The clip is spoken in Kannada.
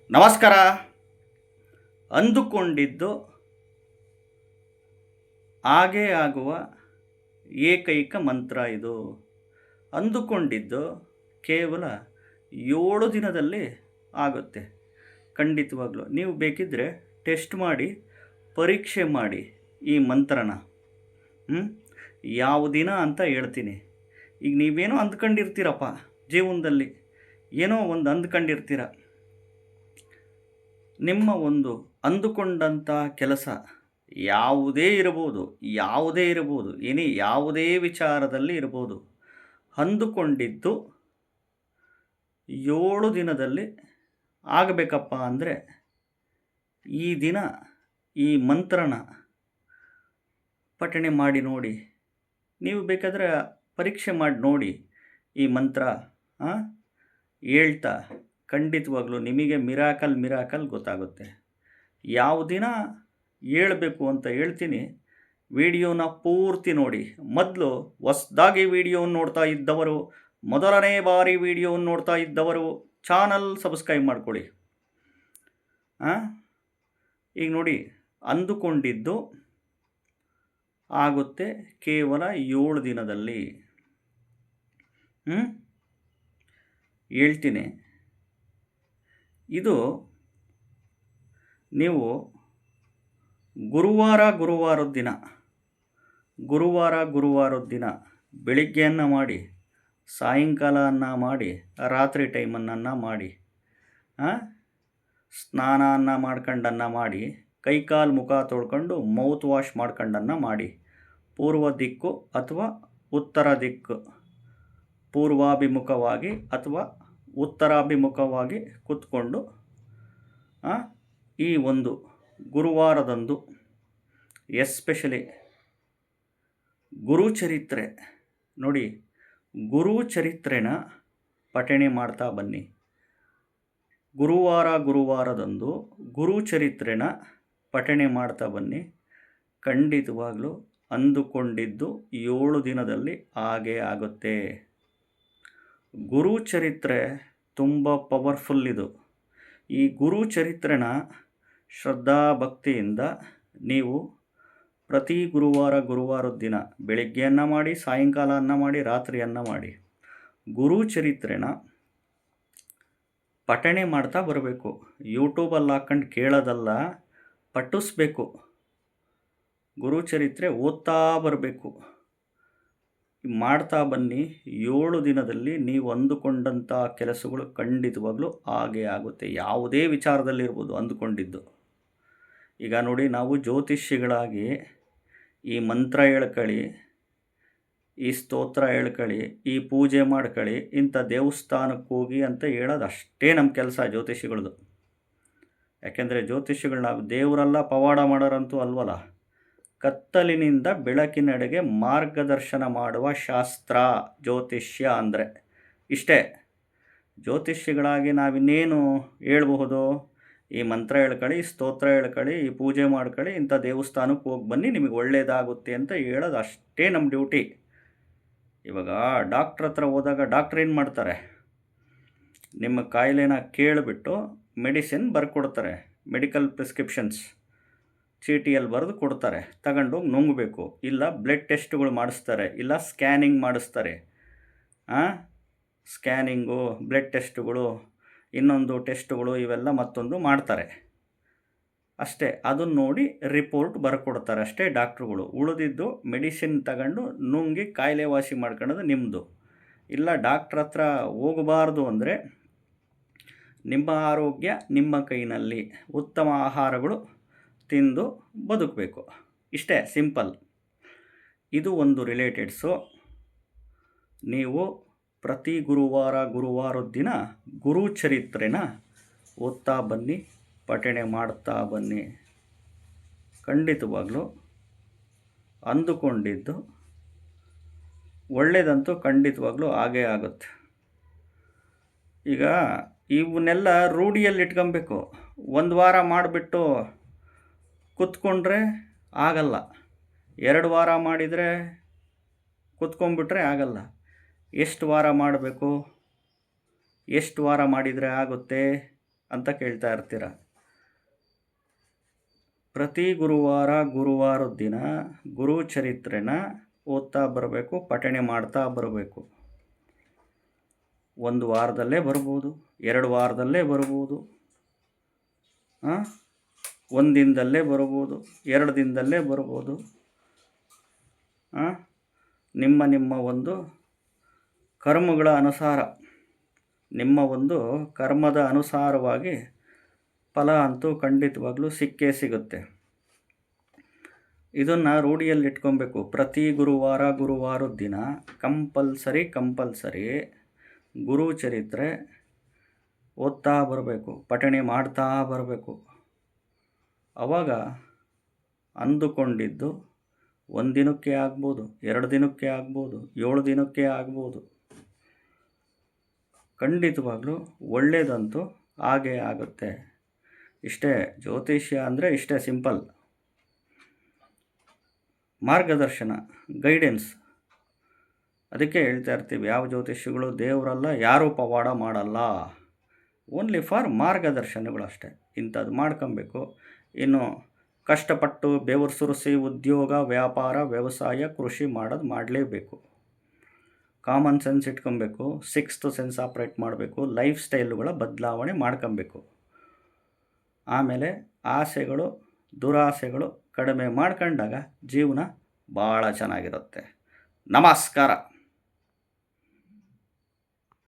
ನಮಸ್ಕಾರ. ಅಂದುಕೊಂಡಿದ್ದು ಹಾಗೇ ಆಗುವ ಏಕೈಕ ಮಂತ್ರ ಇದು. ಅಂದುಕೊಂಡಿದ್ದು ಕೇವಲ 7 ದಿನದಲ್ಲಿ ಆಗುತ್ತೆ. ಖಂಡಿತವಾಗ್ಲೂ ನೀವು ಬೇಕಿದ್ದರೆ ಟೆಸ್ಟ್ ಮಾಡಿ, ಪರೀಕ್ಷೆ ಮಾಡಿ ಈ ಮಂತ್ರನ. ಯಾವ ದಿನ ಅಂತ ಹೇಳ್ತೀನಿ. ಈಗ ನೀವೇನೋ ಅಂದ್ಕೊಂಡಿರ್ತೀರಪ್ಪ ಜೀವನದಲ್ಲಿ, ಏನೋ ಒಂದು ಅಂದ್ಕೊಂಡಿರ್ತೀರ. ನಿಮ್ಮ ಒಂದು ಅಂದುಕೊಂಡಂಥ ಕೆಲಸ ಯಾವುದೇ ಇರಬಹುದು, ಯಾವುದೇ ವಿಚಾರದಲ್ಲಿ ಇರ್ಬೋದು. ಅಂದುಕೊಂಡಿದ್ದು 7 ದಿನದಲ್ಲಿ ಆಗಬೇಕಪ್ಪ ಅಂದರೆ ಈ ದಿನ ಈ ಮಂತ್ರನ ಪಠಣೆ ಮಾಡಿ ನೋಡಿ. ನೀವು ಬೇಕಾದರೆ ಪರೀಕ್ಷೆ ಮಾಡಿ ನೋಡಿ. ಈ ಮಂತ್ರ ಹೇಳ್ತಾ ಖಂಡಿತವಾಗ್ಲೂ ನಿಮಗೆ ಮಿರಾಕಲ್ ಗೊತ್ತಾಗುತ್ತೆ. ಯಾವ ದಿನ ಹೇಳಬೇಕು ಅಂತ ಹೇಳ್ತೀನಿ. ವಿಡಿಯೋನ ಪೂರ್ತಿ ನೋಡಿ. ಮೊದಲು ಹೊಸದಾಗಿ ವಿಡಿಯೋವನ್ನು ನೋಡ್ತಾ ಇದ್ದವರು, ಮೊದಲನೇ ಬಾರಿ ವಿಡಿಯೋವನ್ನು ನೋಡ್ತಾ ಇದ್ದವರು ಚಾನಲ್ ಸಬ್ಸ್ಕ್ರೈಬ್ ಮಾಡ್ಕೊಳ್ಳಿ. ಈಗ ನೋಡಿ, ಅಂದುಕೊಂಡಿದ್ದು ಆಗುತ್ತೆ ಕೇವಲ 7 ದಿನದಲ್ಲಿ. ಹೇಳ್ತೀನಿ. ಇದು ನೀವು ಗುರುವಾರದ ದಿನ ಬೆಳಿಗ್ಗೆ ಅನ್ನ ಮಾಡಿ, ಸಾಯಂಕಾಲ ಅನ್ನ ಮಾಡಿ, ರಾತ್ರಿ ಟೈಮನ್ನು ಮಾಡಿ, ಸ್ನಾನ ಮಾಡ್ಕೊಂಡನ್ನ ಮಾಡಿ, ಕೈಕಾಲು ಮುಖ ತೊಳ್ಕೊಂಡು ಮೌತ್ ವಾಶ್ ಮಾಡ್ಕೊಂಡನ್ನ ಮಾಡಿ, ಪೂರ್ವ ದಿಕ್ಕು ಅಥವಾ ಉತ್ತರ ದಿಕ್ಕು ಪೂರ್ವಾಭಿಮುಖವಾಗಿ ಅಥವಾ ಉತ್ತರಾಭಿಮುಖವಾಗಿ ಕೂತ್ಕೊಂಡು ಈ ಒಂದು ಗುರುವಾರದಂದು ಎಸ್ಪೆಷಲಿ ಗುರುಚರಿತ್ರೆ ನೋಡಿ, ಗುರುಚರಿತ್ರೆನ ಪಠಣೆ ಮಾಡ್ತಾ ಬನ್ನಿ. ಗುರುವಾರದಂದು ಗುರುಚರಿತ್ರೆನ ಪಠಣೆ ಮಾಡ್ತಾ ಬನ್ನಿ. ಖಂಡಿತವಾಗ್ಲೂ ಅಂದುಕೊಂಡಿದ್ದು 7 ದಿನದಲ್ಲಿ ಹಾಗೇ ಆಗುತ್ತೆ. ಗುರುಚರಿತ್ರೆ ತುಂಬ ಪವರ್ಫುಲ್. ಇದು ಈ ಗುರುಚರಿತ್ರೆನ ಶ್ರದ್ಧಾ ಭಕ್ತಿಯಿಂದ ನೀವು ಪ್ರತಿ ಗುರುವಾರದ ದಿನ ಬೆಳಿಗ್ಗೆ ಅನ್ನ ಮಾಡಿ, ಸಾಯಂಕಾಲ ಅನ್ನ ಮಾಡಿ, ರಾತ್ರಿ ಅನ್ನ ಮಾಡಿ, ಗುರುಚರಿತ್ರೆನ ಪಠಣೆ ಮಾಡ್ತಾ ಬರಬೇಕು. ಯೂಟ್ಯೂಬಲ್ಲಿ ಹಾಕ್ಕೊಂಡು ಕೇಳೋದಲ್ಲ, ಪಠಿಸ್ಬೇಕು. ಗುರುಚರಿತ್ರೆ ಓದ್ತಾ ಬರಬೇಕು. ಮಾಡ್ತಾ ಬನ್ನಿ. 7 ದಿನದಲ್ಲಿ ನೀವು ಅಂದುಕೊಂಡಂಥ ಕೆಲಸಗಳು ಖಂಡಿತವಾಗ್ಲೂ ಹಾಗೇ ಆಗುತ್ತೆ. ಯಾವುದೇ ವಿಚಾರದಲ್ಲಿರ್ಬೋದು ಅಂದುಕೊಂಡಿದ್ದು. ಈಗ ನೋಡಿ, ನಾವು ಜ್ಯೋತಿಷಿಗಳಾಗಿ ಈ ಮಂತ್ರ ಹೇಳ್ಕೊಳ್ಳಿ, ಈ ಸ್ತೋತ್ರ ಹೇಳ್ಕೊಳ್ಳಿ, ಈ ಪೂಜೆ ಮಾಡ್ಕೊಳ್ಳಿ, ಇಂಥ ದೇವಸ್ಥಾನಕ್ಕೆ ಹೋಗಿ ಅಂತ ಹೇಳೋದು ಅಷ್ಟೇ ನಮ್ಮ ಕೆಲಸ ಜ್ಯೋತಿಷಿಗಳದು. ಯಾಕೆಂದರೆ ಜ್ಯೋತಿಷಿಗಳು ನಾವು ದೇವರೆಲ್ಲ ಪವಾಡ ಮಾಡೋರಂತೂ ಅಲ್ವಲ್ಲ. ಕತ್ತಲಿನಿಂದ ಬೆಳಕಿನೆಡೆಗೆ ಮಾರ್ಗದರ್ಶನ ಮಾಡುವ ಶಾಸ್ತ್ರ ಜ್ಯೋತಿಷ್ಯ ಅಂದರೆ ಇಷ್ಟೇ. ಜ್ಯೋತಿಷಿಗಳಾಗಿ ನಾವಿನ್ನೇನು ಹೇಳ್ಬಹುದು? ಈ ಮಂತ್ರ ಹೇಳ್ಕೊಳ್ಳಿ, ಸ್ತೋತ್ರ ಹೇಳ್ಕೊಳ್ಳಿ, ಈ ಪೂಜೆ ಮಾಡ್ಕೊಳ್ಳಿ, ಇಂಥ ದೇವಸ್ಥಾನಕ್ಕೆ ಹೋಗಿ ಬನ್ನಿ, ನಿಮಗೆ ಒಳ್ಳೆಯದಾಗುತ್ತೆ ಅಂತ ಹೇಳೋದು ಅಷ್ಟೇ ನಮ್ಮ ಡ್ಯೂಟಿ. ಇವಾಗ ಡಾಕ್ಟ್ರ್ ಹತ್ರ ಹೋದಾಗ ಡಾಕ್ಟ್ರ್ ಏನು ಮಾಡ್ತಾರೆ? ನಿಮ್ಮ ಕಾಯಿಲೆನ ಕೇಳಿಬಿಟ್ಟು ಮೆಡಿಸಿನ್ ಬರ್ಕೊಡ್ತಾರೆ. ಮೆಡಿಕಲ್ ಪ್ರಿಸ್ಕ್ರಿಪ್ಷನ್ಸ್ ಚೀಟಿಯಲ್ಲಿ ಬರೆದು ಕೊಡ್ತಾರೆ. ತಗೊಂಡೋಗಿ ನುಂಗಬೇಕು. ಇಲ್ಲ ಬ್ಲಡ್ ಟೆಸ್ಟ್ಗಳು ಮಾಡಿಸ್ತಾರೆ, ಇಲ್ಲ ಸ್ಕ್ಯಾನಿಂಗ್ ಮಾಡಿಸ್ತಾರೆ. ಸ್ಕ್ಯಾನಿಂಗು, ಬ್ಲಡ್ ಟೆಸ್ಟ್ಗಳು, ಇನ್ನೊಂದು ಟೆಸ್ಟ್ಗಳು ಇವೆಲ್ಲ ಮತ್ತೊಂದು ಮಾಡ್ತಾರೆ ಅಷ್ಟೇ. ಅದನ್ನು ನೋಡಿ ರಿಪೋರ್ಟ್ ಬರ್ಕೊಡ್ತಾರೆ ಅಷ್ಟೇ ಡಾಕ್ಟ್ರುಗಳು. ಉಳಿದಿದ್ದು ಮೆಡಿಸಿನ್ ತಗೊಂಡು ನುಂಗಿ ಕಾಯಿಲೆ ವಾಸಿ ಮಾಡ್ಕೊಳ್ಳೋದು ನಿಮ್ಮದು. ಇಲ್ಲ ಡಾಕ್ಟ್ರ್ ಹತ್ರ ಹೋಗಬಾರ್ದು ಅಂದರೆ ನಿಮ್ಮ ಆರೋಗ್ಯ ನಿಮ್ಮ ಕೈನಲ್ಲಿ. ಉತ್ತಮ ಆಹಾರಗಳು ತಿಂದು ಬದುಕಬೇಕು. ಇಷ್ಟೇ ಸಿಂಪಲ್. ಇದು ಒಂದು ರಿಲೇಟೆಡ್ಸು. ನೀವು ಪ್ರತಿ ಗುರುವಾರದ ದಿನ ಗುರುಚರಿತ್ರೆನ ಓದ್ತಾ ಬನ್ನಿ, ಪಠಣೆ ಮಾಡ್ತಾ ಬನ್ನಿ. ಖಂಡಿತವಾಗ್ಲೂ ಅಂದುಕೊಂಡಿದ್ದು ಒಳ್ಳೆಯದಂತೂ ಖಂಡಿತವಾಗ್ಲೂ ಹಾಗೇ ಆಗುತ್ತೆ. ಈಗ ಇವನ್ನೆಲ್ಲ ರೂಢಿಯಲ್ಲಿ ಇಟ್ಕೊಬೇಕು. 1 ವಾರ ಮಾಡಿಬಿಟ್ಟು ಕೂತ್ಕೊಂಡ್ರೆ ಆಗಲ್ಲ. 2 ವಾರ ಮಾಡಿದರೆ ಕೂತ್ಕೊಂಡ್ಬಿಟ್ರೆ ಆಗಲ್ಲ. ಎಷ್ಟು ವಾರ ಮಾಡಬೇಕು? ಎಷ್ಟು ವಾರ ಮಾಡಿದರೆ ಆಗುತ್ತೆ? ಅಂತ ಕೇಳ್ತಾ ಇರ್ತೀರ. ಪ್ರತಿ ಗುರುವಾರದ ದಿನ ಗುರು ಚರಿತ್ರೆನ ಓದ್ತಾ ಬರಬೇಕು, ಪಠಣೆ ಮಾಡ್ತಾ ಬರಬೇಕು. 1 ವಾರದಲ್ಲೇ ಬರ್ಬೋದು, 2 ವಾರದಲ್ಲೇ ಬರ್ಬೋದು, 1 ದಿನದಲ್ಲೇ ಬರ್ಬೋದು, 2 ದಿನದಲ್ಲೇ ಬರ್ಬೋದು. ನಿಮ್ಮ ಒಂದು ಕರ್ಮಗಳ ಅನುಸಾರ, ನಿಮ್ಮ ಒಂದು ಕರ್ಮದ ಅನುಸಾರವಾಗಿ ಫಲ ಅಂತೂ ಖಂಡಿತವಾಗ್ಲೂ ಸಿಕ್ಕೇ ಸಿಗುತ್ತೆ. ಇದನ್ನು ರೂಢಿಯಲ್ಲಿಟ್ಕೊಬೇಕು. ಪ್ರತಿ ಗುರುವಾರದ ದಿನ ಕಂಪಲ್ಸರಿ ಗುರು ಚರಿತ್ರೆ ಓದ್ತಾ ಬರಬೇಕು, ಪಠಣೆ ಮಾಡ್ತಾ ಬರಬೇಕು. ಆವಾಗ ಅಂದುಕೊಂಡಿದ್ದು 1 ದಿನಕ್ಕೆ ಆಗ್ಬೋದು, 2 ದಿನಕ್ಕೆ ಆಗ್ಬೋದು, 7 ದಿನಕ್ಕೆ ಆಗ್ಬೋದು. ಖಂಡಿತವಾಗ್ಲೂ ಒಳ್ಳೆಯದಂತೂ ಹಾಗೇ ಆಗುತ್ತೆ. ಇಷ್ಟೇ ಜ್ಯೋತಿಷ್ಯ ಅಂದರೆ, ಇಷ್ಟೇ ಸಿಂಪಲ್. ಮಾರ್ಗದರ್ಶನ, ಗೈಡೆನ್ಸ್. ಅದಕ್ಕೆ ಹೇಳ್ತಾ ಇರ್ತೀವಿ, ಯಾವ ಜ್ಯೋತಿಷ್ಯಗಳು ದೇವರಲ್ಲ, ಯಾರೂ ಪವಾಡ ಮಾಡಲ್ಲ, ಓನ್ಲಿ ಫಾರ್ ಮಾರ್ಗದರ್ಶನಗಳು ಅಷ್ಟೇ. ಇಂಥದ್ದು ಮಾಡ್ಕೊಬೇಕು. ಇನ್ನು ಕಷ್ಟಪಟ್ಟು ಬೆವರು ಸುರಿಸಿ ಉದ್ಯೋಗ, ವ್ಯಾಪಾರ, ವ್ಯವಸಾಯ, ಕೃಷಿ ಮಾಡಲೇಬೇಕು. ಕಾಮನ್ ಸೆನ್ಸ್ ಇಟ್ಕೊಬೇಕು, 6th ಸೆನ್ಸ್ ಆಪ್ರೇಟ್ ಮಾಡಬೇಕು, ಲೈಫ್ ಸ್ಟೈಲುಗಳ ಬದಲಾವಣೆ ಮಾಡ್ಕೊಬೇಕು. ಆಮೇಲೆ ಆಸೆಗಳು, ದುರಾಸೆಗಳು ಕಡಿಮೆ ಮಾಡ್ಕೊಂಡಾಗ ಜೀವನ ಭಾಳ ಚೆನ್ನಾಗಿರುತ್ತೆ. ನಮಸ್ಕಾರ.